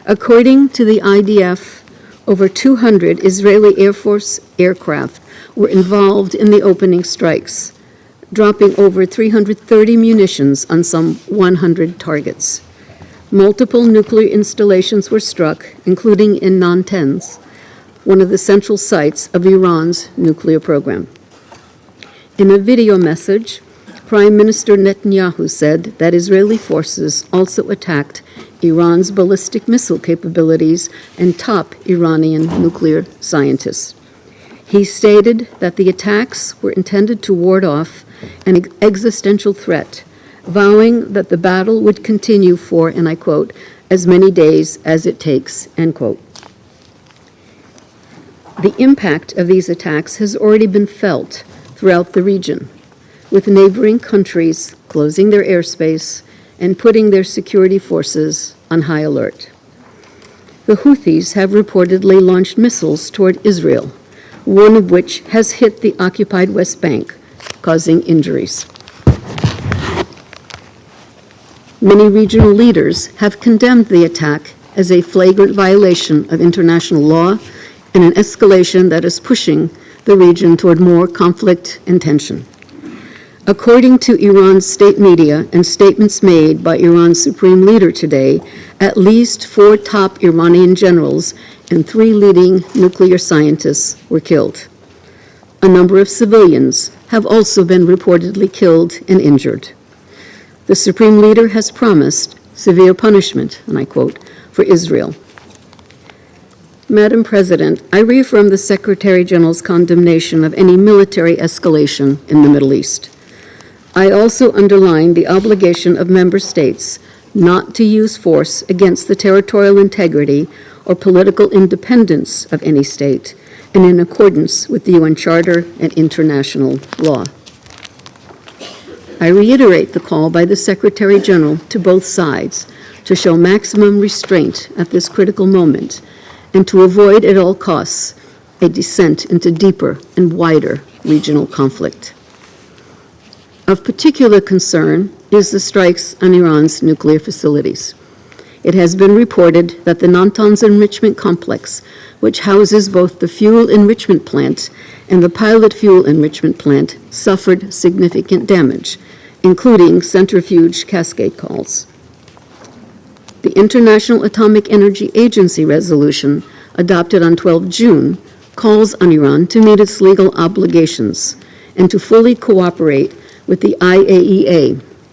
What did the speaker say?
According to the IDF, over 200 Israeli Air Force aircraft were involved in the opening strikes, dropping over 330 munitions on some 100 targets. Multiple nuclear installations were struck, including in Natanz, one of the central sites of Iran's nuclear program. In a video message, Prime Minister Netanyahu said that Israeli forces also attacked Iran's ballistic missile capabilities and top Iranian nuclear scientists. He stated that the attacks were intended to ward off an existential threat, vowing that the battle would continue for, and I quote, as many days as it takes, end quote. The impact of these attacks has already been felt throughout the region, with neighboring countries closing their airspace and putting their security forces on high alert. The Houthis have reportedly launched missiles toward Israel, one of which has hit the occupied West Bank, causing injuries. Many regional leaders have condemned the attack as a flagrant violation of international law and an escalation that is pushing the region toward more conflict and tension. According to Iran's state media and statements made by Iran's supreme leader today, at least 4 top Iranian generals and 3 leading nuclear scientists were killed. A number of civilians have also been reportedly killed and injured. The supreme leader has promised severe punishment, and I quote, for Israel. Madam President, I reaffirm the Secretary General's condemnation of any military escalation in the Middle East. I also underline the obligation of member states not to use force against the territorial integrity or political independence of any state, and in accordance with the UN Charter and international law. I reiterate the call by the Secretary General to both sides to show maximum restraint at this critical moment and to avoid at all costs a descent into deeper and wider regional conflict. Of particular concern is the strikes on Iran's nuclear facilities. It has been reported that the Natanz enrichment complex, which houses both the fuel enrichment plant and the pilot fuel enrichment plant, suffered significant damage, including centrifuge cascade calls. The International Atomic Energy Agency resolution, adopted on 12 June, calls on Iran to meet its legal obligations and to fully cooperate with the IAEA